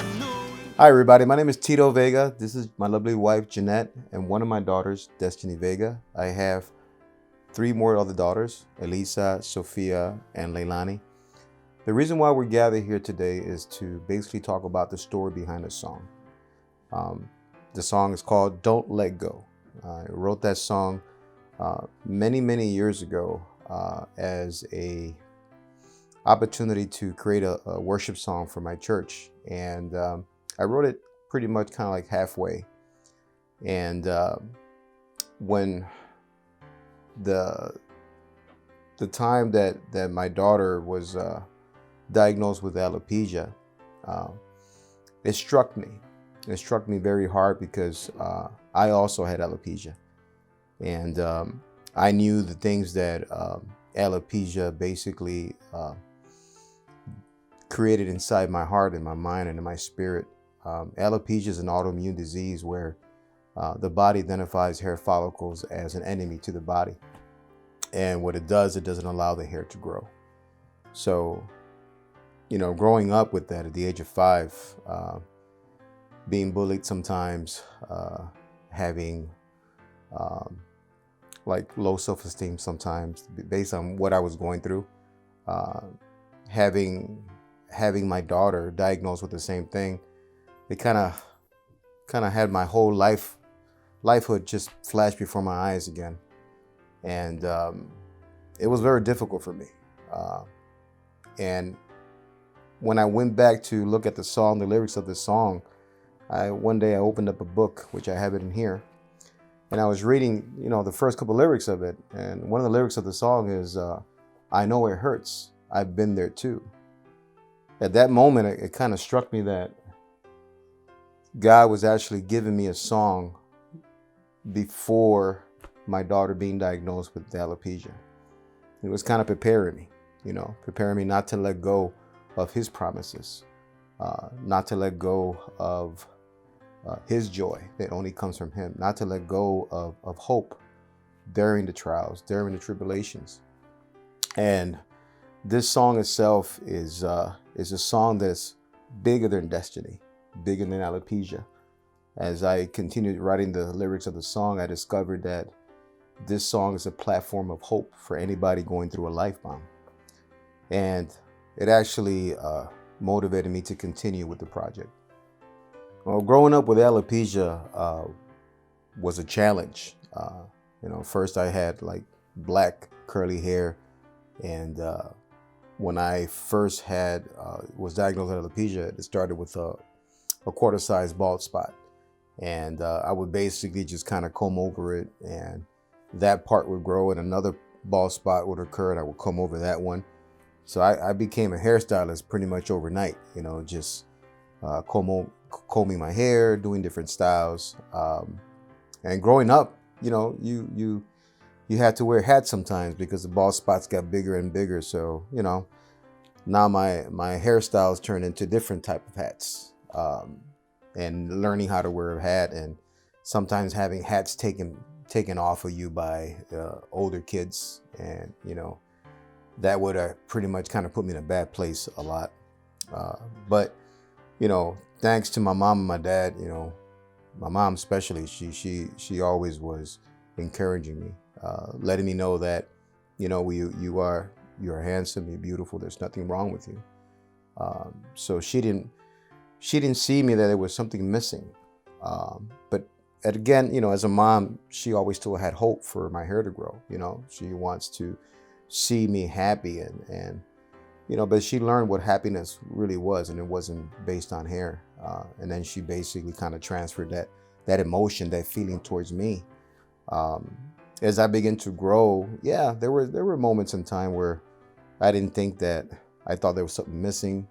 Hi everybody, my name is Tito Vega. This is my lovely wife Jeanette and one of my daughters, Destiny Vega. I have three more other daughters, Elisa, Sophia, and Leilani. The reason why we're gathered here today is to basically talk about the story behind the song. The song is called Don't Let Go. I wrote that song many years ago as a opportunity to create a worship song for my church. And I wrote it pretty much kind of like halfway. And when the time that my daughter was diagnosed with alopecia, it struck me. It struck me very hard because I also had alopecia. And I knew the things that alopecia basically created inside my heart and my mind and in my spirit. Alopecia is an autoimmune disease where the body identifies hair follicles as an enemy to the body. And what it does, it doesn't allow the hair to grow. So, growing up with that at the age of 5, being bullied sometimes, having like low self-esteem sometimes based on what I was going through, having my daughter diagnosed with the same thing, it kind of had my whole lifehood just flash before my eyes again. And it was very difficult for me. And when I went back to look at the song, the lyrics of the song, one day I opened up a book, which I have it in here, and I was reading, the first couple lyrics of it. And one of the lyrics of the song is, I know it hurts. I've been there too. At that moment, it kind of struck me that God was actually giving me a song before my daughter being diagnosed with alopecia. It was kind of preparing me, preparing me not to let go of his promises, not to let go of his joy that only comes from him, not to let go of hope during the trials, during the tribulations. And this song itself is a song that's bigger than destiny, bigger than alopecia. As I continued writing the lyrics of the song, I discovered that this song is a platform of hope for anybody going through a life bomb. And it actually motivated me to continue with the project. Well, growing up with alopecia was a challenge. First I had like black curly hair, and when I first was diagnosed with alopecia, it started with a quarter-sized bald spot. And I would basically just kind of comb over it, and that part would grow and another bald spot would occur, and I would comb over that one. So I became a hairstylist pretty much overnight, just combing my hair, doing different styles. And growing up, you had to wear hats sometimes because the bald spots got bigger and bigger. So, now my hairstyles turned into different type of hats. And learning how to wear a hat, and sometimes having hats taken off of you by older kids. And, that would pretty much kind of put me in a bad place a lot. But, thanks to my mom and my dad, my mom especially, she always was encouraging me, letting me know that, you're handsome, you're beautiful, there's nothing wrong with you. So she didn't see me that there was something missing. But again, as a mom, she always still had hope for my hair to grow. She wants to see me happy, and but she learned what happiness really was, and it wasn't based on hair. And then she basically kind of transferred that emotion, that feeling towards me. As I began to grow, yeah, there were moments in time where I didn't think that, I thought there was something missing.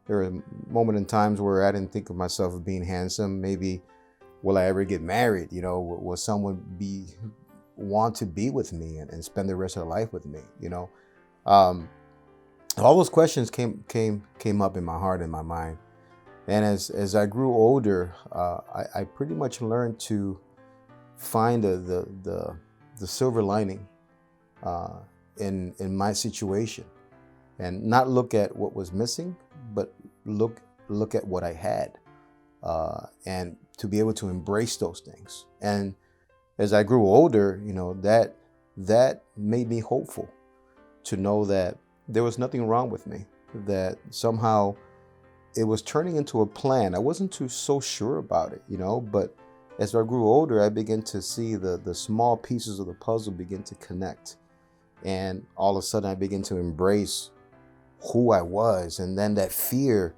There were moments in times where I didn't think of myself as being handsome. Maybe, will I ever get married? Will someone want to be with me and spend the rest of their life with me? All those questions came up in my heart and my mind. And as I grew older, I pretty much learned to find the silver lining in my situation, and not look at what was missing, but look look at what I had, and to be able to embrace those things. And as I grew older, that made me hopeful to know that there was nothing wrong with me, that somehow it was turning into a plan. I wasn't too so sure about it, but as I grew older, I began to see the small pieces of the puzzle begin to connect. And all of a sudden I began to embrace who I was. And then that fear,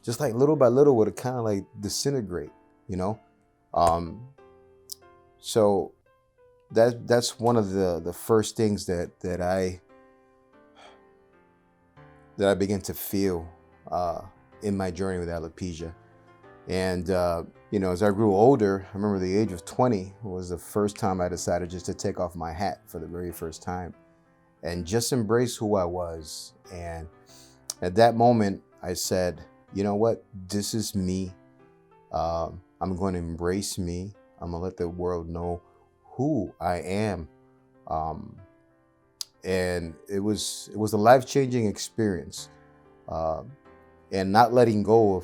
just like little by little, would kind of like disintegrate, So that's one of the first things that I began to feel in my journey with alopecia. And as I grew older, I remember the age of 20 was the first time I decided just to take off my hat for the very first time and just embrace who I was. And at that moment, I said, you know what? This is me. I'm going to embrace me. I'm going to let the world know who I am. And it was a life-changing experience. And not letting go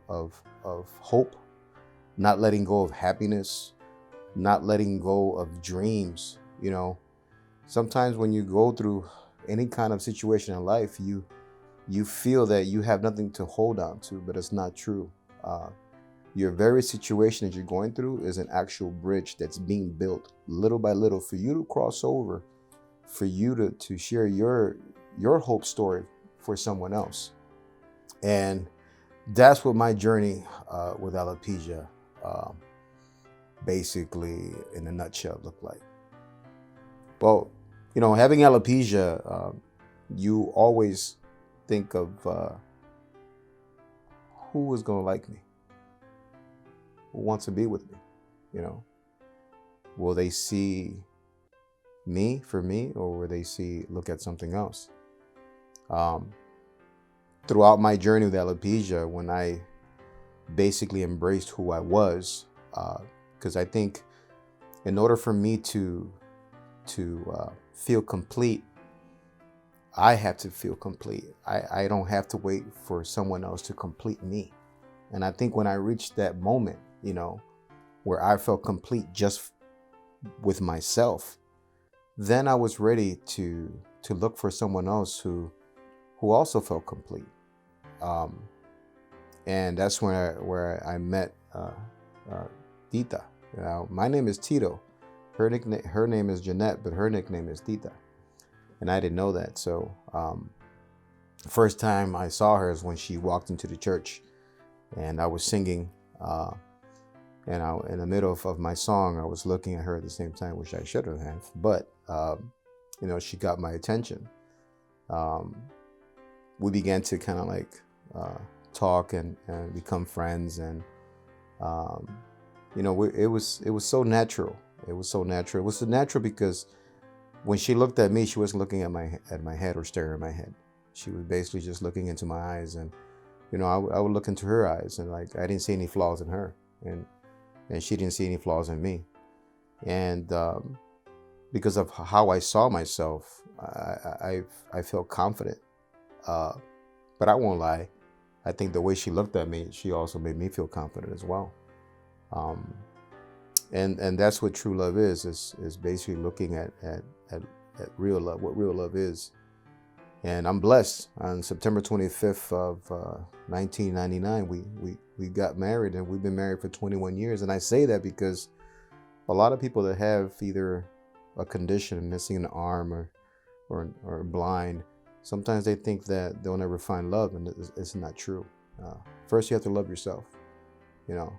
of hope, not letting go of happiness, not letting go of dreams. Sometimes when you go through any kind of situation in life, you feel that you have nothing to hold on to, but it's not true. Your very situation that you're going through is an actual bridge that's being built little by little for you to cross over, for you to share your hope story for someone else. And that's what my journey with alopecia basically in a nutshell looked like. Well, having alopecia, you always think of who is going to like me, who wants to be with me. Will they see me for me, or will they look at something else? Throughout my journey with alopecia, when I basically embraced who I was, because I think in order for me to feel complete, I have to feel complete. I don't have to wait for someone else to complete me. And I think when I reached that moment, where I felt complete just with myself, then I was ready to look for someone else who also felt complete. And that's where I met Tita. My name is Tito. Her name is Jeanette, but her nickname is Tita. And I didn't know that. So the first time I saw her is when she walked into the church, and I was singing. And in the middle of my song, I was looking at her at the same time, which I shouldn't have. But she got my attention. We began to kind of like talk and become friends, and it was so natural. It was so natural. It was so natural because when she looked at me, she wasn't looking at my head or staring at my head. She was basically just looking into my eyes, and I would look into her eyes, and like I didn't see any flaws in her, and she didn't see any flaws in me. And because of how I saw myself, I felt confident. But I won't lie, I think the way she looked at me, she also made me feel confident as well. And that's what true love is basically looking at real love, what real love is. And I'm blessed. On September 25th of 1999, we got married, and we've been married for 21 years. And I say that because a lot of people that have either a condition, missing an arm or blind, sometimes they think that they'll never find love, and it's not true. First, you have to love yourself. You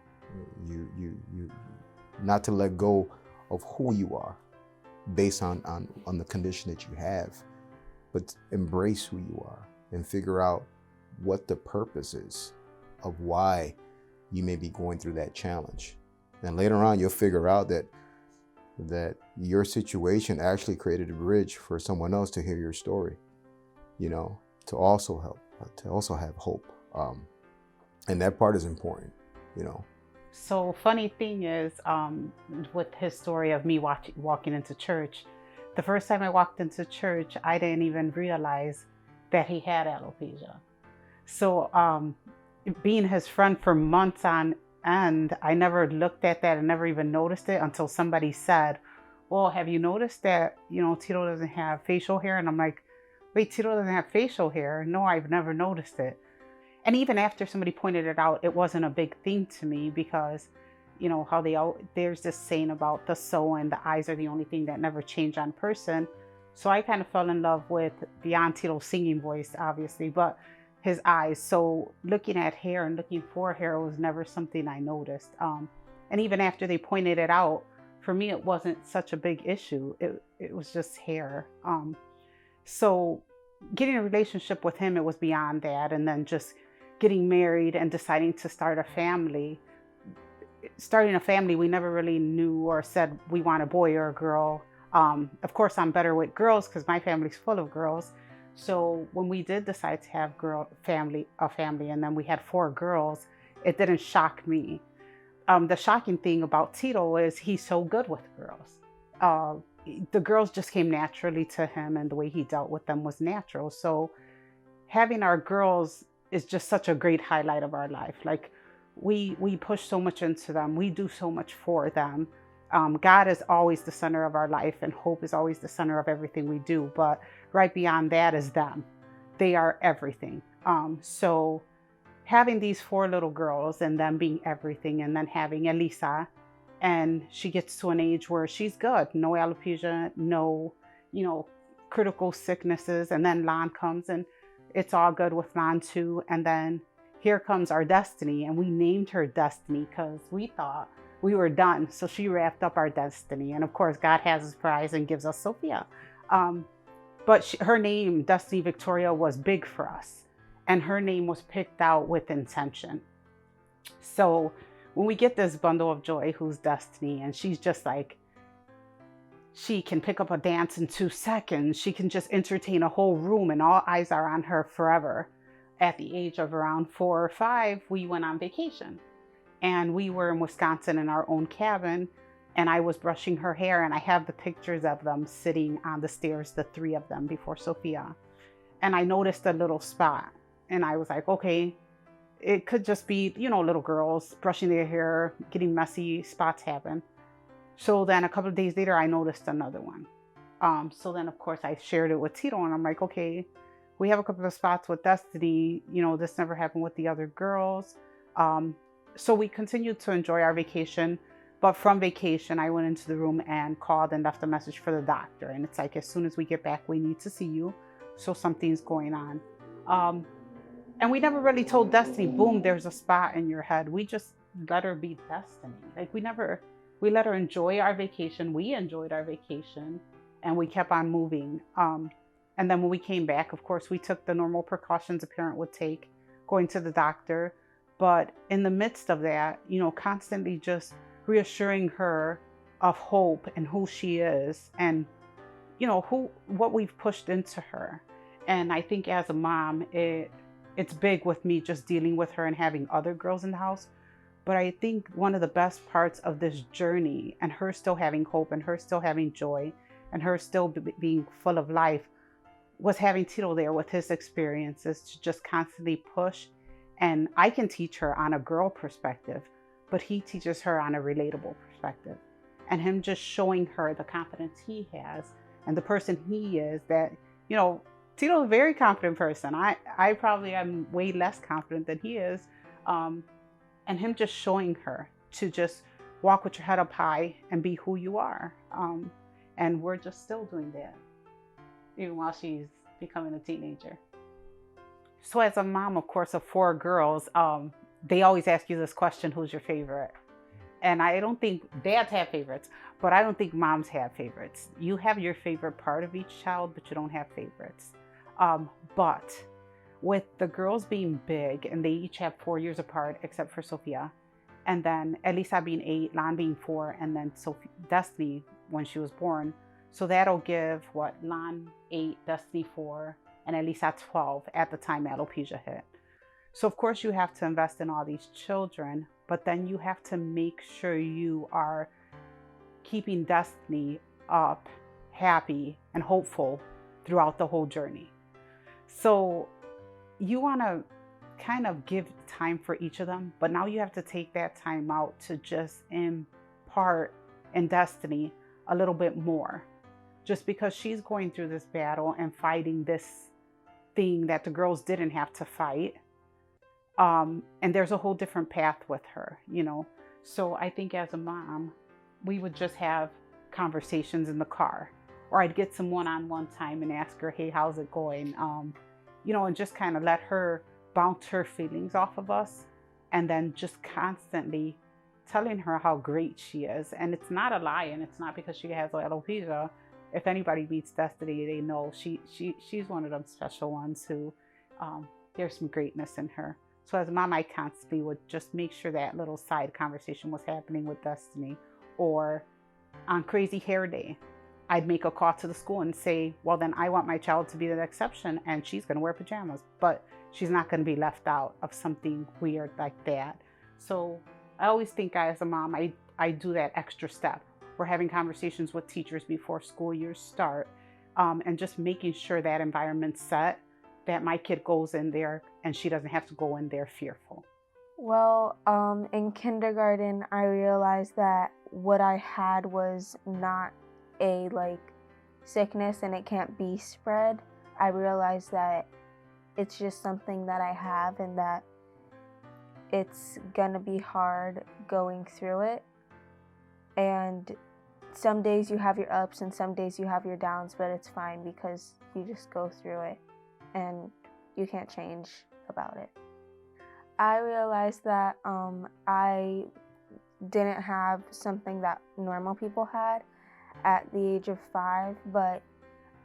not to let go of who you are based on the condition that you have, but embrace who you are and figure out what the purpose is of why you may be going through that challenge. And later on, you'll figure out that your situation actually created a bridge for someone else to hear your story, to also help, to also have hope. And that part is important, So funny thing is, with his story of me walking into church, the first time I walked into church, I didn't even realize that he had alopecia. So being his friend for months on end, I never looked at that and never even noticed it until somebody said, well, have you noticed that, Tito doesn't have facial hair? And I'm like, wait, Tito doesn't have facial hair? No, I've never noticed it. And even after somebody pointed it out, it wasn't a big thing to me because, how there's this saying about the soul and the eyes are the only thing that never change on person. So I kind of fell in love with, beyond Tito's singing voice, obviously, but his eyes. So looking at hair and looking for hair was never something I noticed. And even after they pointed it out, for me, it wasn't such a big issue. It was just hair. So getting a relationship with him, it was beyond that. And then just getting married and deciding to start a family. Starting a family, we never really knew or said we want a boy or a girl. Of course, I'm better with girls because my family's full of girls. So when we did decide to have a family, and then we had 4 girls, it didn't shock me. The shocking thing about Tito is he's so good with girls. The girls just came naturally to him, and the way he dealt with them was natural. So having our girls is just such a great highlight of our life. Like we push so much into them. We do so much for them. God is always the center of our life, and hope is always the center of everything we do. But right beyond that is them. They are everything. So having these 4 little girls and them being everything, and then having Elisa, and she gets to an age where she's good. No alopecia, no, critical sicknesses. And then Lon comes, and it's all good with Lon too. And then here comes our Destiny, and we named her Destiny because we thought we were done. So she wrapped up our destiny. And of course, God has his prize and gives us Sophia. But her name, Destiny Victoria, was big for us. And her name was picked out with intention. So when we get this bundle of joy, who's Destiny, and she's just like, she can pick up a dance in 2 seconds. She can just entertain a whole room, and all eyes are on her forever. At the age of around 4 or 5, we went on vacation. And we were in Wisconsin in our own cabin, and I was brushing her hair, and I have the pictures of them sitting on the stairs, the 3 of them before Sophia. And I noticed a little spot, and I was like, okay, it could just be, little girls brushing their hair, getting messy, spots happen. So then a couple of days later, I noticed another one. So then, of course, I shared it with Tito, and I'm like, okay, we have a couple of spots with Destiny. This never happened with the other girls. So we continued to enjoy our vacation. But from vacation, I went into the room and called and left a message for the doctor. And it's like, as soon as we get back, we need to see you. So something's going on. And we never really told Destiny, boom, there's a spot in your head. We just let her be Destiny. Like we let her enjoy our vacation. We enjoyed our vacation, and we kept on moving. And then when we came back, of course, we took the normal precautions a parent would take, going to the doctor. But in the midst of that, constantly just reassuring her of hope and who she is, and, what we've pushed into her. And I think as a mom, it's big with me just dealing with her and having other girls in the house. But I think one of the best parts of this journey, and her still having hope, and her still having joy, and her still being full of life, was having Tito there with his experiences to just constantly push. And I can teach her on a girl perspective, but he teaches her on a relatable perspective. And him just showing her the confidence he has and the person he is, that, Tito's a very confident person. I probably am way less confident than he is. And him just showing her to just walk with your head up high and be who you are. And we're just still doing that, even while she's becoming a teenager. So as a mom, of course, of 4 girls, they always ask you this question, who's your favorite? And I don't think dads have favorites, but I don't think moms have favorites. You have your favorite part of each child, but you don't have favorites. But with the girls being big, and they each have 4 years apart, except for Sophia, and then Elisa being 8, Lon being 4, and then Destiny when she was born. So that'll give Lon 8, Destiny 4, and Elisa 12 at the time alopecia hit. So of course you have to invest in all these children, but then you have to make sure you are keeping Destiny up, happy, and hopeful throughout the whole journey. So you want to kind of give time for each of them, but now you have to take that time out to just impart in Destiny a little bit more. Just because she's going through this battle and fighting this thing that the girls didn't have to fight. And there's a whole different path with her, you know. So I think as a mom, we would just have conversations in the car, or I'd get some one-on-one time and ask her, hey, how's it going? You know, and just kind of let her bounce her feelings off of us, and then just constantly telling her how great she is. And it's not a lie, and it's not because she has alopecia. If anybody meets Destiny, they know she's one of them special ones who there's some greatness in her. So as a mom, I constantly would just make sure that little side conversation was happening with Destiny. Or on Crazy Hair Day, I'd make a call to the school and say, well, then I want my child to be the exception, and she's going to wear pajamas, but she's not going to be left out of something weird like that. So I always think as a mom, I do that extra step. We're having conversations with teachers before school years start, and just making sure that environment's set, that my kid goes in there and she doesn't have to go in there fearful. Well, in kindergarten, I realized that what I had was not a sickness and it can't be spread. I realized that it's just something that I have, and that it's gonna be hard going through it. And some days you have your ups and some days you have your downs, but it's fine because you just go through it and you can't change about it. I realized that I didn't have something that normal people had at the age of 5, but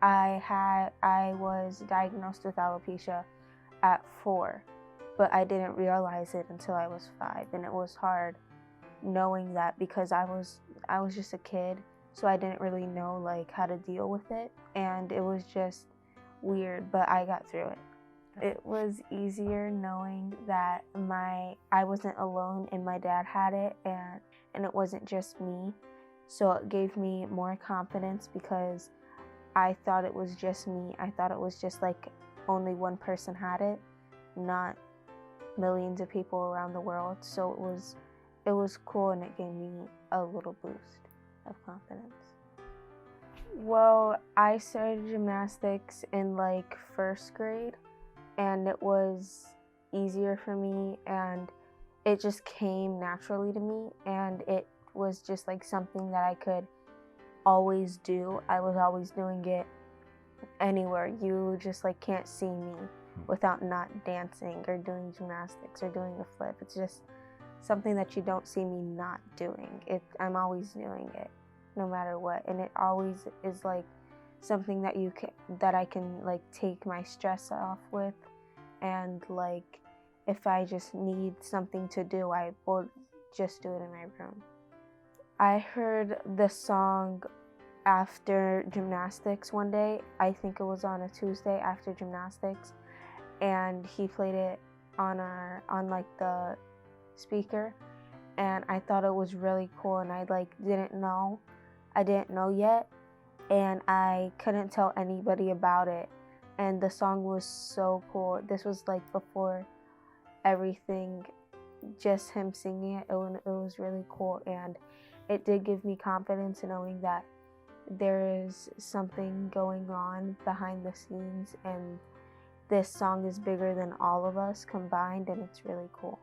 I was diagnosed with alopecia at 4, but I didn't realize it until I was 5, and it was hard knowing that because I was just a kid, so I didn't really know how to deal with it, and it was just weird, but I got through it. It was easier knowing that I wasn't alone and my dad had it, and it wasn't just me. So it gave me more confidence because I thought it was just me. I thought it was just only one person had it, not millions of people around the world. So it was cool, and it gave me a little boost of confidence. Well, I started gymnastics in 1st grade, and it was easier for me, and it just came naturally to me, and it was just something that I could always do. I was always doing it anywhere. You just can't see me without not dancing or doing gymnastics or doing a flip. It's just something that you don't see me not doing. I'm always doing it, no matter what, and it always is something that I can take my stress off with, and if I just need something to do, I will just do it in my room. I heard the song after gymnastics one day. I think it was on a Tuesday after gymnastics, and he played it on the speaker, and I thought it was really cool, and I didn't know yet, and I couldn't tell anybody about it, and the song was so cool. This was before everything, just him singing it. It was really cool, and it did give me confidence in knowing that there is something going on behind the scenes, and this song is bigger than all of us combined, and it's really cool.